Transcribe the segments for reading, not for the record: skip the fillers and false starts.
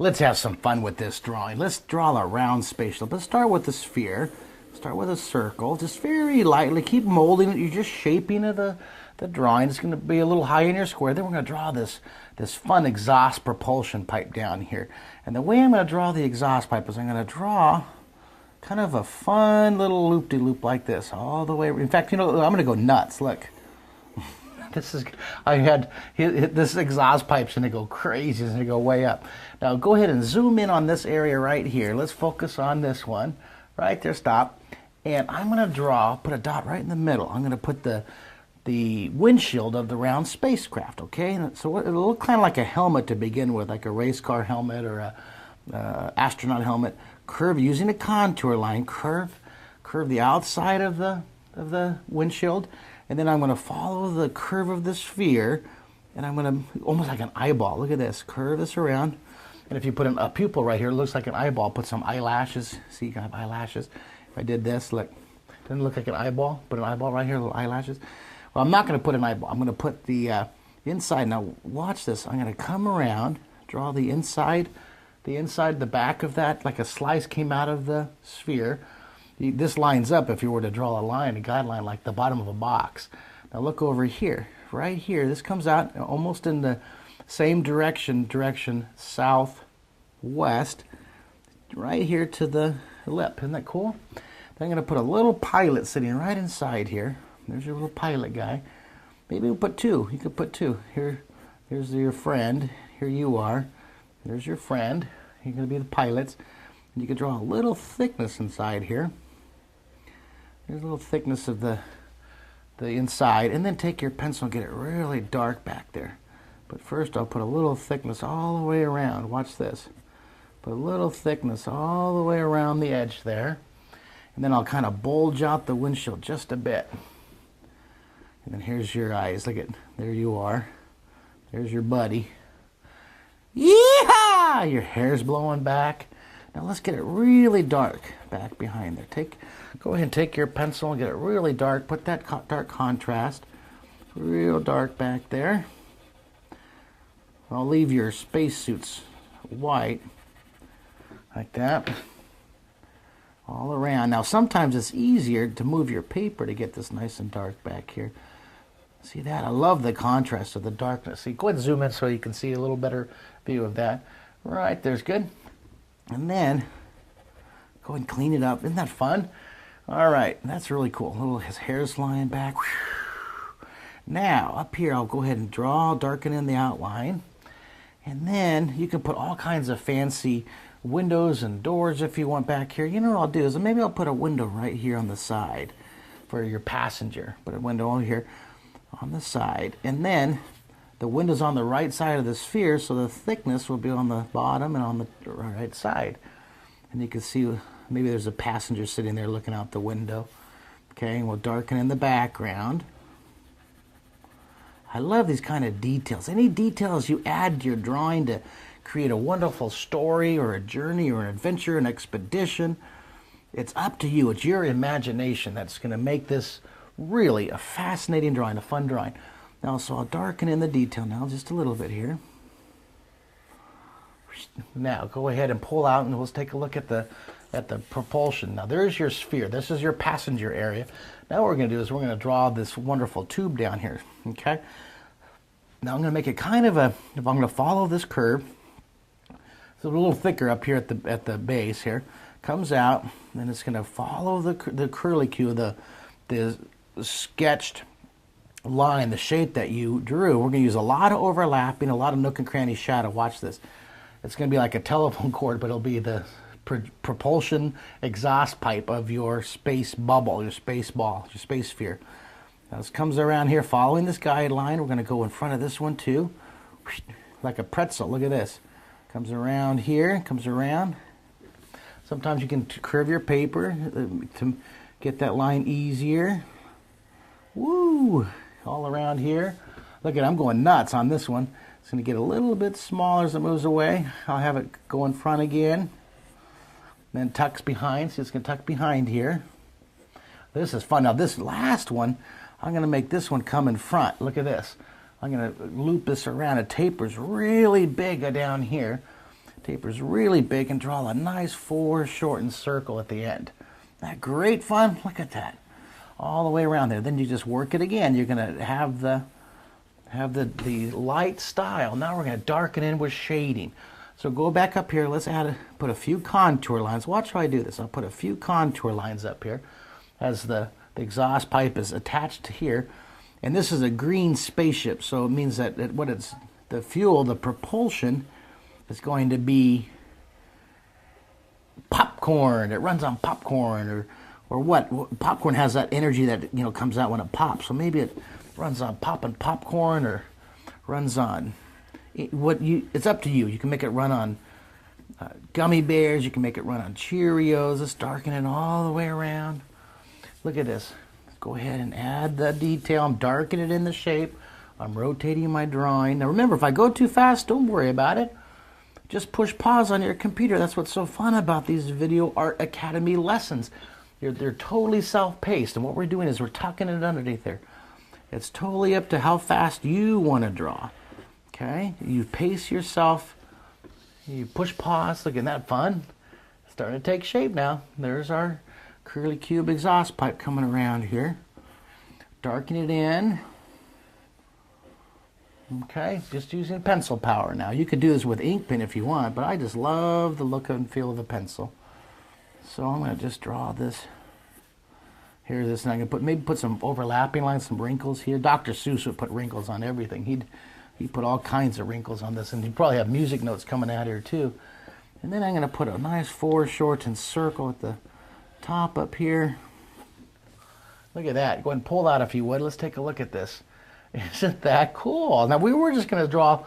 Let's have some fun with this drawing. Let's draw a round spaceship. Let's start with the sphere. Start with a circle, just very lightly. Keep molding it. You're just shaping the drawing. It's going to be a little high in your square. Then we're going to draw this fun exhaust propulsion pipe down here. And the way I'm going to draw the exhaust pipe is I'm going to draw kind of a fun little loop-de-loop like this all the way. In fact, you know, I'm going to go nuts. Look. This exhaust pipe's going to go crazy. It's going to go way up. Now go ahead and zoom in on this area right here. Let's focus on this one. Right there, stop. And I'm going to put a dot right in the middle. I'm going to put the windshield of the round spacecraft, okay? And so it'll look kind of like a helmet to begin with, like a race car helmet or a astronaut helmet. Curve using a contour line, curve the outside of the windshield, and then I'm going to follow the curve of the sphere, and I'm going to, almost like an eyeball, look at this, curve this around, and if you put a pupil right here, it looks like an eyeball. Put some eyelashes, see, you can have eyelashes. If I did this, look, doesn't it look like an eyeball? Put an eyeball right here, little eyelashes. Well, I'm not going to put an eyeball, I'm going to put the inside. Now, watch this, I'm going to come around, draw the inside, the back of that, like a slice came out of the sphere. This lines up if you were to draw a line, a guideline, like the bottom of a box. Now look over here, right here. This comes out almost in the same direction southwest, right here to the lip. Isn't that cool? Then I'm going to put a little pilot sitting right inside here. There's your little pilot guy. Maybe we'll put two. You could put two. Here's your friend. Here you are. There's your friend. You're going to be the pilots. And you can draw a little thickness inside here. There's a little thickness of the inside. And then take your pencil and get it really dark back there. But first I'll put a little thickness all the way around. Watch this. Put a little thickness all the way around the edge there. And then I'll kind of bulge out the windshield just a bit. And then here's your eyes. Look at, there you are. There's your buddy. Yeehaw! Your hair's blowing back. Now let's get it really dark back behind there. Go ahead and take your pencil and get it really dark. Put that dark contrast. Real dark back there. I'll leave your spacesuits white. Like that. All around. Now sometimes it's easier to move your paper to get this nice and dark back here. See that? I love the contrast of the darkness. See, go ahead and zoom in so you can see a little better view of that. Right, there's good. And then, go ahead and clean it up. Isn't that fun? All right, that's really cool. His hair's lying back. Now, up here, I'll go ahead and darken in the outline. And then, you can put all kinds of fancy windows and doors if you want back here. You know what I'll do is maybe I'll put a window right here on the side for your passenger. Put a window over here on the side. And then, the window's on the right side of the sphere, so the thickness will be on the bottom and on the right side. And you can see maybe there's a passenger sitting there looking out the window. Okay, and we'll darken in the background. I love these kind of details. Any details you add to your drawing to create a wonderful story or a journey or an adventure, an expedition, it's up to you. It's your imagination that's going to make this really a fascinating drawing, a fun drawing. Now, so I'll darken in the detail now just a little bit here. Now, go ahead and pull out and let's take a look at the propulsion. Now, there's your sphere. This is your passenger area. Now what we're going to do is we're going to draw this wonderful tube down here, okay? Now, I'm going to make it kind of if I'm going to follow this curve, it's a little thicker up here at the base here, comes out, and it's going to follow the curlicue, the sketched line, the shape that you drew. We're going to use a lot of overlapping, a lot of nook and cranny shadow. Watch this. It's going to be like a telephone cord, but it'll be the propulsion exhaust pipe of your space bubble, your space ball, your space sphere. Now this comes around here following this guideline. We're going to go in front of this one too. Like a pretzel. Look at this. Comes around here, comes around. Sometimes you can curve your paper to get that line easier. Woo! All around here. Look at, I'm going nuts on this one. It's going to get a little bit smaller as it moves away. I'll have it go in front again. Then tucks behind. See, it's going to tuck behind here. This is fun. Now this last one, I'm going to make this one come in front. Look at this. I'm going to loop this around. It tapers really big down here. Taper's really big, and draw a nice foreshortened circle at the end. Isn't that great fun? Look at that. All the way around there. Then you just work it again. You're going to have the light style. Now we're going to darken in with shading. So go back up here. Let's put a few contour lines. Watch how I do this. I'll put a few contour lines up here as the exhaust pipe is attached to here. And this is a green spaceship, so it means that the fuel, the propulsion, is going to be popcorn. It runs on popcorn, or what? Popcorn has that energy that comes out when it pops. So maybe it runs on popping popcorn, or runs on it's up to you. You can make it run on gummy bears. You can make it run on Cheerios. Let's darken it all the way around. Look at this. Go ahead and add the detail. I'm darkening it in the shape. I'm rotating my drawing. Now remember, if I go too fast, don't worry about it. Just push pause on your computer. That's what's so fun about these Video Art Academy lessons. They're totally self-paced, and what we're doing is we're tucking it underneath there. It's totally up to how fast you want to draw. Okay? You pace yourself. You push pause. Look, isn't that fun? It's starting to take shape now. There's our curly cube exhaust pipe coming around here. Darken it in. Okay, just using pencil power now. You could do this with ink pen if you want, but I just love the look and feel of the pencil. So I'm going to just draw this. Here's this, and I'm going to maybe put some overlapping lines, some wrinkles here. Dr. Seuss would put wrinkles on everything. He'd put all kinds of wrinkles on this, and he'd probably have music notes coming out here too. And then I'm going to put a nice foreshortened circle at the top up here. Look at that. Go ahead and pull that if you would. Let's take a look at this. Isn't that cool? Now we were just going to draw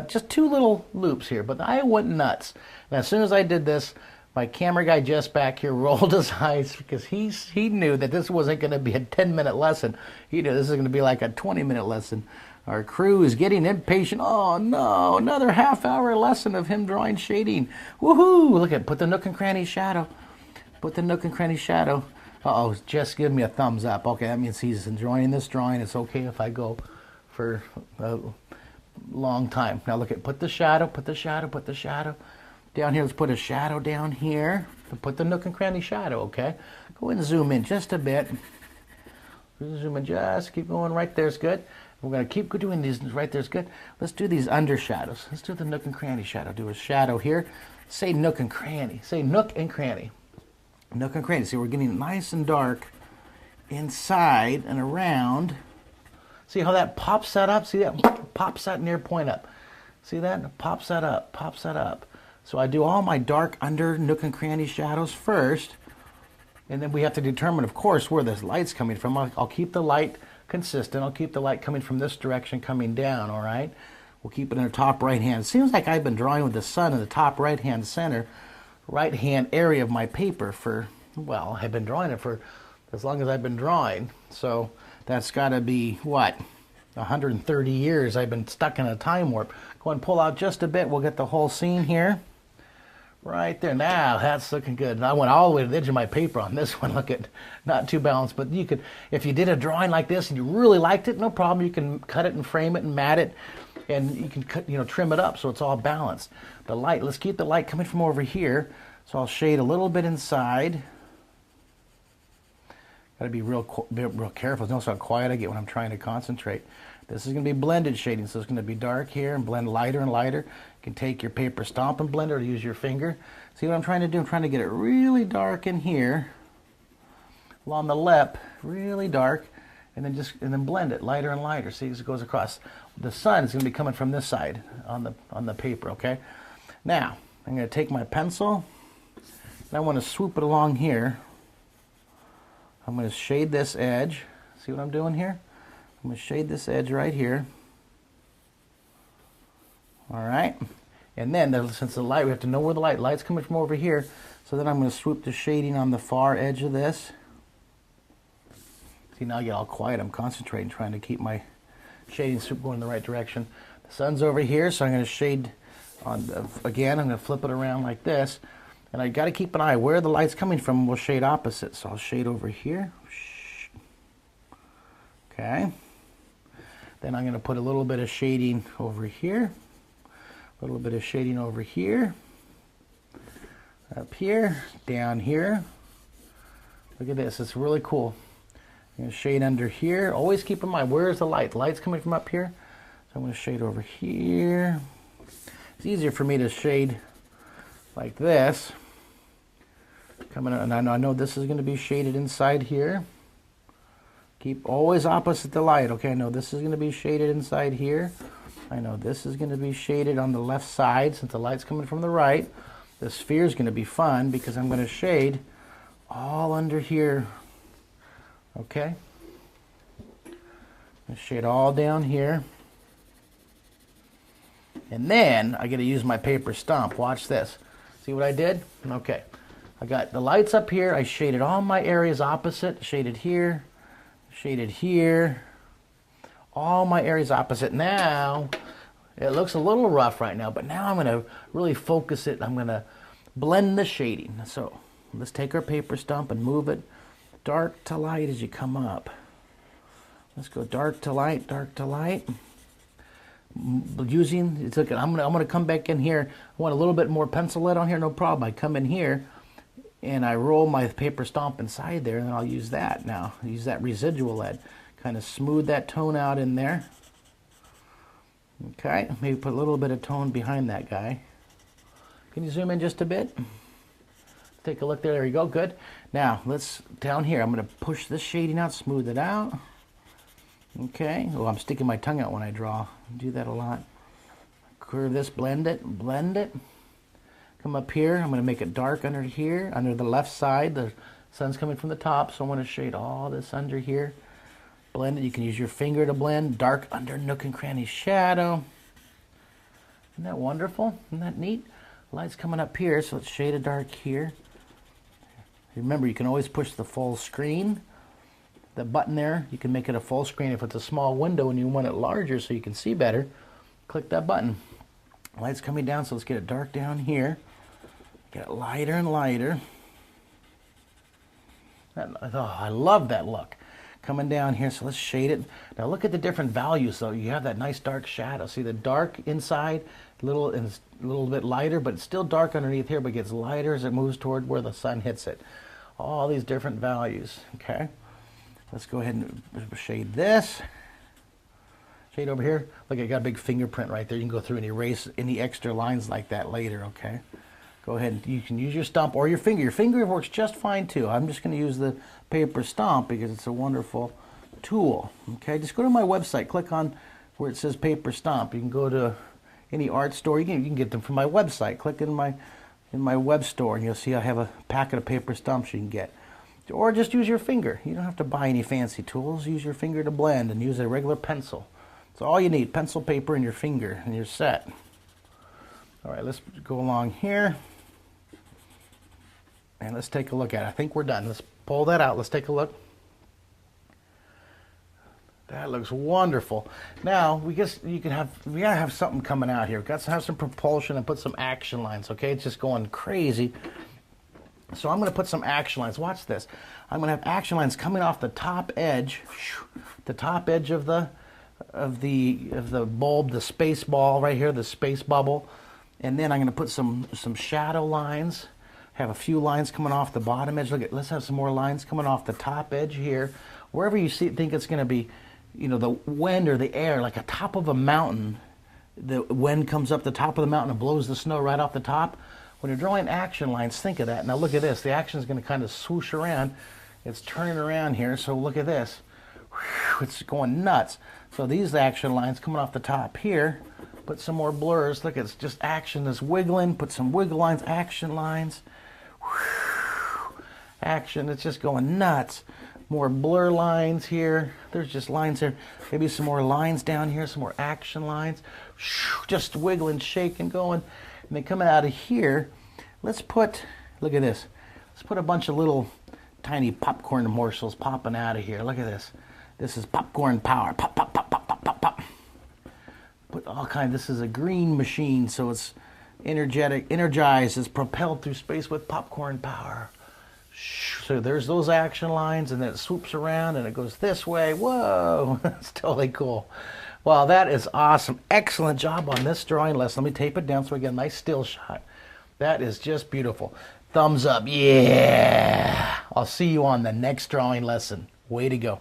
just two little loops here, but I went nuts. And as soon as I did this, my camera guy just back here rolled his eyes, because he knew that this wasn't going to be a 10-minute lesson. He knew this is going to be like a 20-minute lesson. Our crew is getting impatient. Oh no, another half-hour lesson of him drawing shading. Woohoo! Look at, put the nook and cranny shadow. Put the nook and cranny shadow. Uh-oh, just give me a thumbs up. Okay, that means he's enjoying this drawing. It's okay if I go for a long time. Now look at, put the shadow, put the shadow, put the shadow. Down here, let's put a shadow down here. Put the nook and cranny shadow, okay? Go ahead and zoom in just a bit. Zoom in, just keep going. Right there's good. We're going to keep doing these. Right there's good. Let's do these under shadows. Let's do the nook and cranny shadow. Do a shadow here. Say nook and cranny. Say nook and cranny. Nook and cranny. See, we're getting nice and dark inside and around. See how that pops that up? See that? Pops that near point up. See that? Pops that up. Pops that up. So I do all my dark under nook and cranny shadows first. And then we have to determine, of course, where this light's coming from. I'll keep the light consistent. I'll keep the light coming from this direction coming down, all right? We'll keep it in the top right hand. It seems like I've been drawing with the sun in the top right hand center, right hand area of my paper for, well, I've been drawing it for as long as I've been drawing. So that's got to be, what, 130 years I've been stuck in a time warp. Go and pull out just a bit. We'll get the whole scene here. Right there. Now that's looking good. And I went all the way to the edge of my paper on this one. Look at, not too balanced, but you could, if you did a drawing like this and you really liked it, no problem. You can cut it and frame it and mat it, and you can cut, trim it up so it's all balanced. The light, let's keep the light coming from over here. So I'll shade a little bit inside. Got to be real careful. Notice how quiet I get when I'm trying to concentrate. This is going to be blended shading, so it's going to be dark here and blend lighter and lighter. You can take your paper stomping blender or use your finger. See what I'm trying to do? I'm trying to get it really dark in here, along the lip, really dark, and then blend it lighter and lighter. See, as it goes across. The sun is going to be coming from this side on the paper. Okay. Now I'm going to take my pencil and I want to swoop it along here. I'm going to shade this edge. See what I'm doing here? I'm going to shade this edge right here. All right. And then, since the light, we have to know where the light's coming from over here. So then I'm going to swoop the shading on the far edge of this. See, now I get all quiet. I'm concentrating, trying to keep my shading swoop going in the right direction. The sun's over here, so I'm going to shade on again. I'm going to flip it around like this. And I got to keep an eye where the light's coming from. We'll shade opposite. So I'll shade over here. Okay. Then I'm going to put a little bit of shading over here. A little bit of shading over here. Up here, down here. Look at this, it's really cool. I'm going to shade under here. Always keep in mind, where's the light? The light's coming from up here. So I'm going to shade over here. It's easier for me to shade like this. Coming, and I know this is going to be shaded inside here. Keep always opposite the light. Okay, I know this is going to be shaded inside here. I know this is going to be shaded on the left side since the light's coming from the right. The sphere is going to be fun because I'm going to shade all under here. Okay? I shade all down here. And then I got to use my paper stump. Watch this. See what I did? Okay. I got the lights up here. I shaded all my areas opposite. Shaded here. Shaded here. All my areas opposite. Now, it looks a little rough right now, but now I'm going to really focus it. I'm going to blend the shading. So let's take our paper stump and move it dark to light as you come up. Let's go dark to light, dark to light. Using, it's okay, I'm gonna come back in here. I want a little bit more pencil lead on here, no problem. I come in here and I roll my paper stomp inside there, and then I'll use that now. Use that residual lead. Kind of smooth that tone out in there. Okay, maybe put a little bit of tone behind that guy. Can you zoom in just a bit? Take a look there. There you go. Good. Now let's down here. I'm going to push this shading out, smooth it out. Okay. Oh, I'm sticking my tongue out when I draw. I do that a lot. Curve this, blend it, blend it. Come up here. I'm going to make it dark under here, under the left side. The sun's coming from the top, so I want to shade all this under here. Blend it. You can use your finger to blend. Dark under nook and cranny shadow. Isn't that wonderful? Isn't that neat? Light's coming up here, so let's shade a dark here. Remember, you can always push the full screen. The button there, you can make it a full screen. If it's a small window and you want it larger so you can see better, click that button. Light's coming down, so let's get it dark down here. Get it lighter and lighter. Oh, I love that look. Coming down here, so let's shade it. Now look at the different values, though. You have that nice dark shadow. See the dark inside, a little bit lighter, but it's still dark underneath here, but it gets lighter as it moves toward where the sun hits it. All these different values, okay? Let's go ahead and shade this. Shade over here. Look, I got a big fingerprint right there. You can go through and erase any extra lines like that later, okay? Go ahead and you can use your stump or your finger. Your finger works just fine too. I'm just going to use the paper stump because it's a wonderful tool. Okay, just go to my website. Click on where it says paper stump. You can go to any art store. You can get them from my website. Click in my web store and you'll see I have a packet of paper stumps you can get. Or just use your finger. You don't have to buy any fancy tools. Use your finger to blend and use a regular pencil. That's all you need. Pencil, paper, and your finger, and you're set. All right, let's go along here. And let's take a look at it. I think we're done. Let's pull that out. Let's take a look. That looks wonderful. Now we gotta have something coming out here. We've got to have some propulsion and put some action lines. Okay, it's just going crazy. So I'm going to put some action lines. Watch this. I'm going to have action lines coming off the top edge, the top edge of the bulb, the space ball right here, the space bubble, and then I'm going to put some shadow lines. Have a few lines coming off the bottom edge. Look at, let's have some more lines coming off the top edge here. Wherever you think it's going to be, you know, the wind or the air, like a top of a mountain, the wind comes up the top of the mountain and blows the snow right off the top. When you're drawing action lines, think of that. Now look at this. The action is going to kind of swoosh around. It's turning around here, so look at this. It's going nuts. So these action lines coming off the top here, put some more blurs. Look, it's just action that's wiggling. Put some wiggle lines, action lines. Action, it's just going nuts. More blur lines here. There's just lines here. Maybe some more lines down here, some more action lines. Just wiggling, shaking, going. And then coming out of here, let's put, look at this. Let's put a bunch of little tiny popcorn morsels popping out of here. Look at this. This is popcorn power. Pop, pop, pop, pop, pop, pop, pop. Put all kinds. This is a green machine, so it's energetic, energized, is propelled through space with popcorn power. So there's those action lines, and then it swoops around and it goes this way. Whoa, that's totally cool. Well, that is awesome. Excellent job on this drawing lesson. Let me tape it down so we get a nice still shot. That is just beautiful. Thumbs up. Yeah. I'll see you on the next drawing lesson. Way to go.